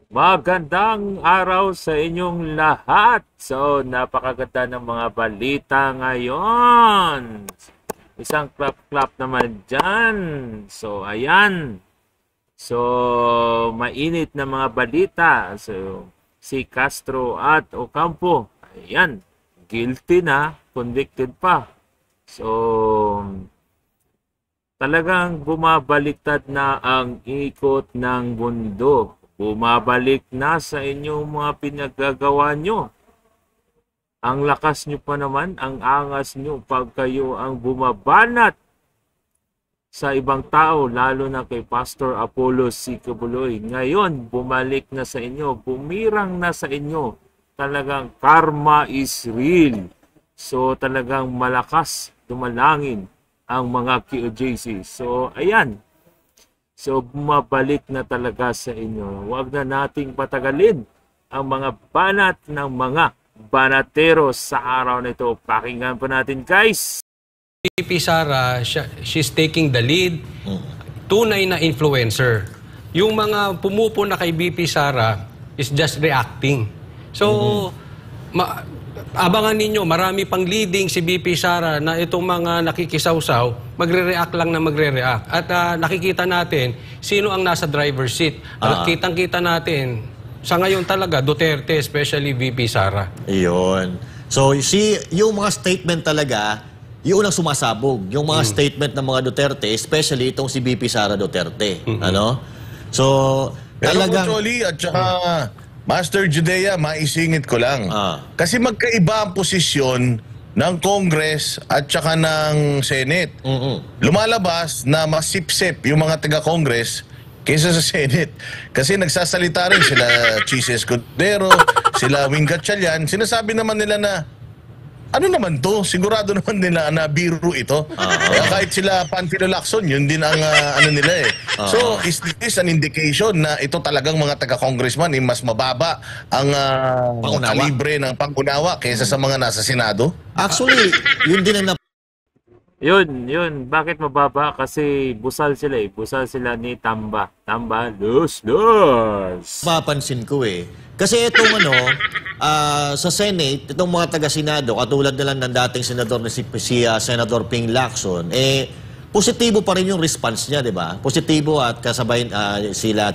Magandang araw sa inyong lahat. So, napakaganda ng mga balita ngayon. Isang clap-clap naman dyan. So, ayan. So, mainit na mga balita. So, si Castro at Ocampo, ayan, guilty na, convicted pa. So, talagang bumabaliktad na ang ikot ng mundo. Bumabalik na sa inyong mga pinaggagawa nyo. Ang lakas nyo pa naman, ang angas nyo pag kayo ang bumabanat sa ibang tao, lalo na kay Pastor Apollo C. Quiboloy. Ngayon, bumalik na sa inyo, bumirang na sa inyo. Talagang karma is real. So talagang malakas dumalangin ang mga QJC. So ayan. So, bumabalik na talaga sa inyo. Huwag na nating patagalin ang mga banat ng mga banateros sa araw na ito. Pakinggan po natin, guys. VP Sara, she's taking the lead. Tunay na influencer. Yung mga pumupuna kay VP Sara is just reacting. So, abangan ninyo, marami pang leading si VP Sara na itong mga nakikisawsaw, magre-react lang na magre-react. At nakikita natin sino ang nasa driver's seat. At kitang-kita natin, sa ngayon talaga, Duterte, especially VP Sara. Iyon. So, yung mga statement talaga, yung unang sumasabog. Yung mga statement ng mga Duterte, especially itong si VP Sara Duterte. Ano? So, talagang... Pero Choli at saka... Master Judea, maisingit ko lang. Kasi magkaiba ang posisyon ng Congress at saka ng Senate. Lumalabas na masipsip yung mga taga-Congress kaysa sa Senate. Kasi nagsasalita rin sila Chis Escudero, sila Wing Gatchalian. Sinasabi naman nila na ano naman to? Sigurado naman nila na biro ito. Kaya kahit sila Panfilo Lacson, yun din ang ano nila eh. So, is this an indication na ito talagang mga taga-congressman mas mababa ang kalibre ng pangunawa kaysa sa mga nasa Senado? Actually, yun din ang Yun. Bakit mababa? Kasi busal sila eh. Busal sila ni Tamba. Tamba, los. mapansin ko eh. Kasi itong sa Senate, itong mga taga-Senado, katulad na lang ng dating senador na si Senador Ping Lacson, positibo pa rin yung response niya, di ba? Positibo at kasabay sila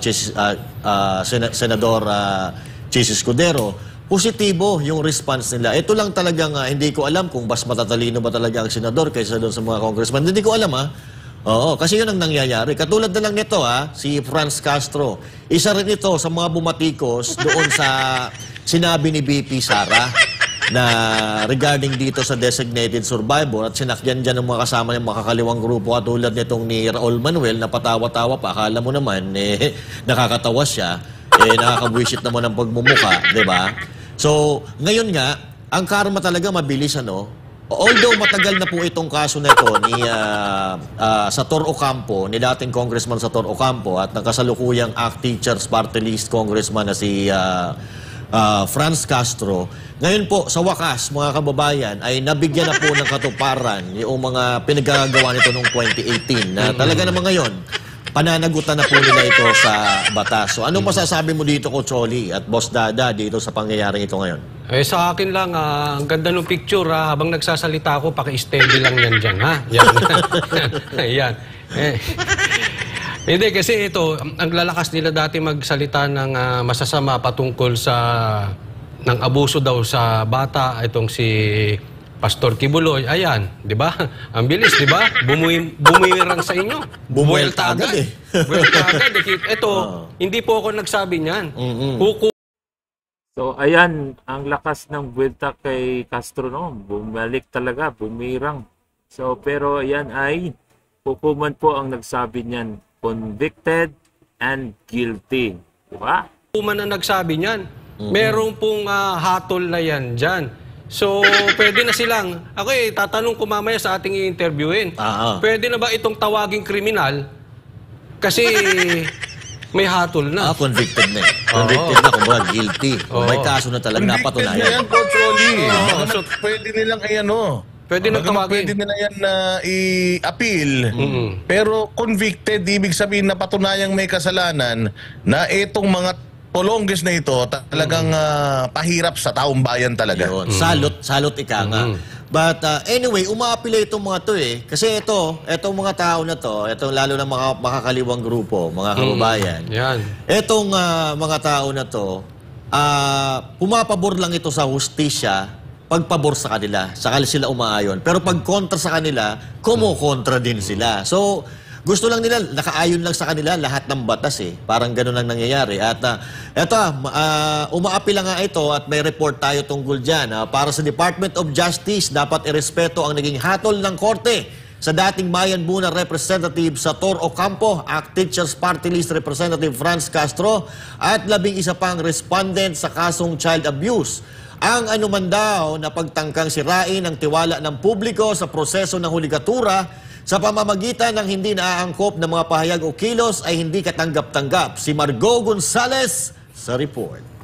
Senador Chis Escudero, positibo yung response nila. Ito lang talagang hindi ko alam kung mas matatalino ba talaga ang senador kaysa doon sa mga congressman. Hindi ko alam Oo, kasi yun ang nangyayari. Katulad na lang nito si Franz Castro. Isa rin ito sa mga bumatikos doon sa sinabi ni VP Sara na regarding dito sa designated survivor at sinakyan dyan ng mga kasama ng makakaliwang grupo katulad nitong ni Raul Manuel na patawa-tawa pa. Akala mo naman, nakakatawa siya. Nakakabwisit naman ang pagmumuka, di ba? So, ngayon nga, ang karma talaga mabilis, Although matagal na po itong kaso na ito ni Sator Ocampo, ni dating Congressman Sator Ocampo at ng kasalukuyang ACT Teachers Party List Congressman na si Franz Castro. Ngayon po, sa wakas, mga kababayan, ay nabigyan na po ng katuparan yung mga pinagagawa nito noong 2018 na talaga naman ngayon, pananagutan na po nila ito sa batas. So, ano masasabi mo dito, Coach Oli at Boss Dada, dito sa pangyayaring ito ngayon? Sa akin lang, ang ganda ng picture, habang nagsasalita ako, paki-steady lang yan dyan, Yan. Yan. Hindi, kasi ito, ang lalakas nila dati magsalita ng masasama patungkol sa ng abuso daw sa bata, itong si Pastor Quiboloy. Ayan, di ba? Ang bilis, di ba? Bumirang sa inyo. Bumuelta agad. Bumuelta agad. Ito, hindi po ako nagsabi niyan. So, ayan, ang lakas ng buwelta kay Castro, bumalik talaga, bumirang. So, pero ayan ay hukuman po ang nagsabi niyan, convicted and guilty. Diba? Hukuman na nagsabi niyan. Meron pong hatol na yan dyan. So, pwede na silang, tatanong ko mamaya sa ating i-interviewin. Pwede na ba itong tawaging kriminal? Kasi may hatol na. Convicted na Convicted na, kumbaga guilty. May kaso na talaga napatunayan. Convicted na yan, Coach Oli. Pwede nilang Pwede na tawagin. Pwede na yan na i-appeal. Pero convicted, ibig sabihin na patunayang may kasalanan na itong mga Polonges na ito, talagang pahirap sa taong bayan talaga. Yun. Salot ika nga. But anyway, umaapila itong mga to eh. Kasi itong mga tao na to, itong lalo na mga makakaliwang grupo, mga kababayan. Yan. Itong mga tao na to, pumapabor lang ito sa hustisya, pagpabor sa kanila. Sakali sila umaayon. Pero pag kontra sa kanila, kumukontra din sila. So, gusto lang nila, nakaayon lang sa kanila lahat ng batas eh. Parang gano'n lang nangyayari. At umaapila nga ito at may report tayo tungkol dyan. Para sa Department of Justice, dapat irespeto ang naging hatol ng korte sa dating Bayan Buna Representative sa Tor Ocampo, ACT Teachers Party List Representative Franz Castro at 11 pang respondent sa kasong child abuse. Ang anuman daw na pagtangkang sirain ang tiwala ng publiko sa proseso ng hudikatura sa pamamagitan ng hindi naaangkop ng mga pahayag o kilos ay hindi katanggap-tanggap. Si Margo Gonzales sa report.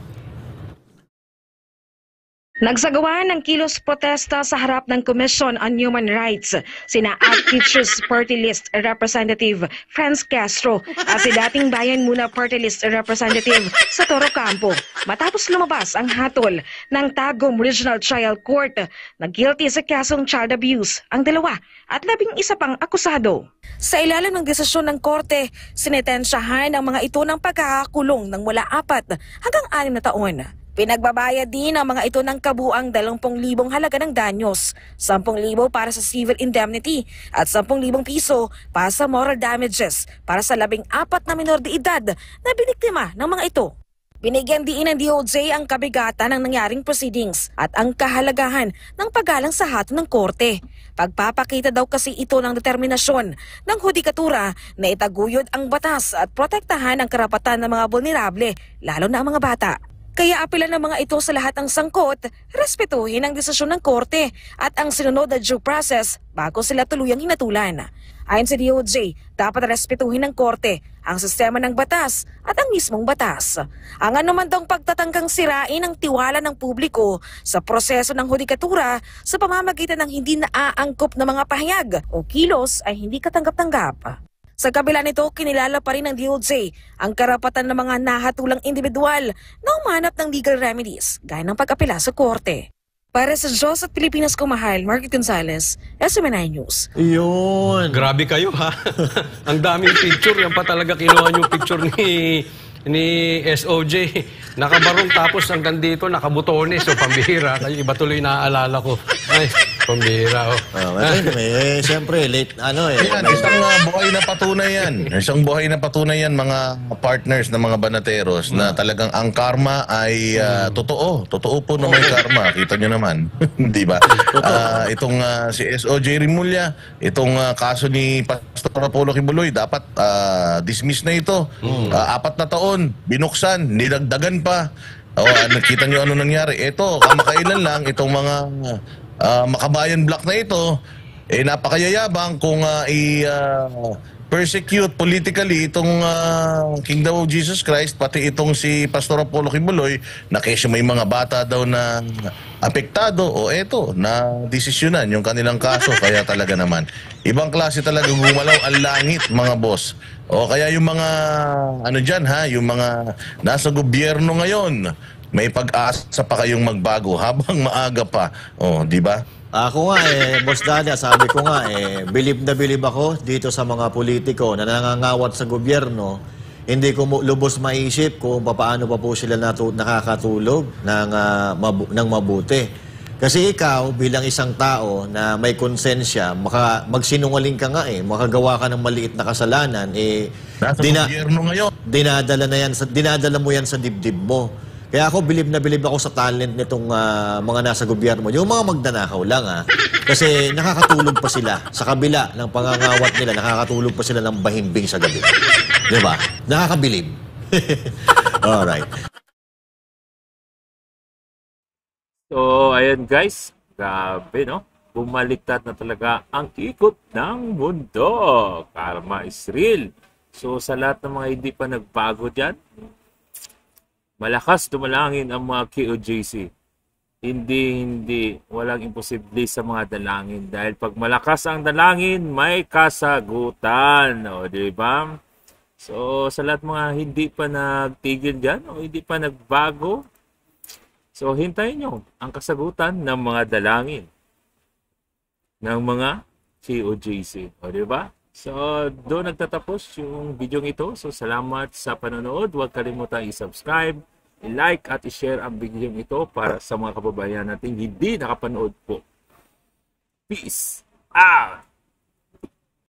Nagsagawa ng kilos protesta sa harap ng Commission on Human Rights sina ACT Teachers Party List Representative Franz Castro at si dating Bayan Muna Party List Representative sa Tor Ocampo matapos lumabas ang hatol ng Tagum Regional Trial Court na guilty sa kasong child abuse ang dalawa at 11 pang akusado. Sa ilalim ng desisyon ng korte, sinetensyahan ang mga ito ng pagkakakulong ng mula 4 hanggang 6 na taon. Pinagbabayad din ang mga ito ng kabuang 20,000 halaga ng danyos, 10,000 para sa civil indemnity at 10,000 piso para sa moral damages para sa 14 na minor de edad na biniktima ng mga ito. Binigyan din ng DOJ ang kabigatan ng nangyaring proceedings at ang kahalagahan ng paggalang sa hatol ng korte. Pagpapakita daw kasi ito ng determinasyon ng hudikatura na itaguyod ang batas at protektahan ang karapatan ng mga vulnerable, lalo na ang mga bata. Kaya apela ng mga ito sa lahat ng sangkot, respetuhin ang desisyon ng korte at ang sinunod na due process bago sila tuluyang hinatulan. Ayon sa DOJ, dapat respetuhin ng korte ang sistema ng batas at ang mismong batas. Ang anuman daw pagtatangkang sirain ang tiwala ng publiko sa proseso ng hudikatura sa pamamagitan ng hindi naaangkop na mga pahayag o kilos ay hindi katanggap-tanggap. Sa kabila nito, kinilala pa rin ng DOJ ang karapatan ng mga nahatulang individual na umanap ng legal remedies gaya ng pag-apela sa korte. Para sa Diyos at Pilipinas ko mahal, Margaret Gonzales, SMNI News. Yun. Grabe kayo ha. Ang daming picture. Yan pa talaga kinuha yung picture ni SOJ. Nakabarong tapos hanggang dito nakabutones. So pambihira. Kayo iba tuloy naaalala ko. Ay, pambihira. Siyempre, late, Yan, isang buhay na patunay yan. Isang buhay na patunay yan, mga partners ng mga banateros na talagang ang karma ay totoo. Totoo po na may karma. Kita nyo naman. Di ba? Itong si SOJ Rimulya, itong kaso ni Pastor Apollo Kibuloy, dapat dismiss na ito. 4 na taon, binuksan, nidagdagan pa. Nakita nyo ano nangyari. Ito, kamakailan lang, itong mga Makabayan Black na ito, napakayayabang kung persecute politically itong Kingdom of Jesus Christ, pati itong si Pastor Apollo Kibuloy, na kesyo may mga bata daw na apektado, eto, na desisyonan yung kanilang kaso. Kaya talaga naman, ibang klase talaga gumalaw ang langit, mga boss. Kaya yung mga, yung mga nasa gobyerno ngayon, may pag-asa pa kayong magbago habang maaga pa. Di ba? Ako nga Boss Dada, sabi ko nga bilib na bilib ako dito sa mga politiko na nangangawat sa gobyerno. Hindi ko lubos maisip kung paano pa po sila nakakatulog ng mabuti. Kasi ikaw, bilang isang tao na may konsensya, magsinungaling ka nga makagawa ka ng maliit na kasalanan, nasa gobyerno ngayon. Dinadala mo yan sa dibdib mo. Kaya ako, bilib na bilib ako sa talent nitong mga nasa gobyerno. Yung mga magnanakaw lang, kasi nakakatulog pa sila. Sa kabila ng pangangawat nila, nakakatulog pa sila ng bahimbing sa gabi. Diba? Nakakabilib. Alright. So, ayan guys. Grabe, no? Bumaliktad na talaga ang ikot ng mundo. Karma is real. So, sa lahat ng mga hindi pa nagbago dyan, malakas dumalangin ang mga KOJC. Hindi, walang imposible sa mga dalangin. Dahil pag malakas ang dalangin, may kasagutan. Di ba? So, sa lahat mga hindi pa nagtigil dyan o hindi pa nagbago, so hintayin nyo ang kasagutan ng mga dalangin ng mga COJC. O, di ba? So, doon nagtatapos yung video ito. So, salamat sa panonood. Huwag kalimutan i-subscribe, i-like at i-share ang video ito para sa mga kababayan natin hindi nakapanood po. Peace out!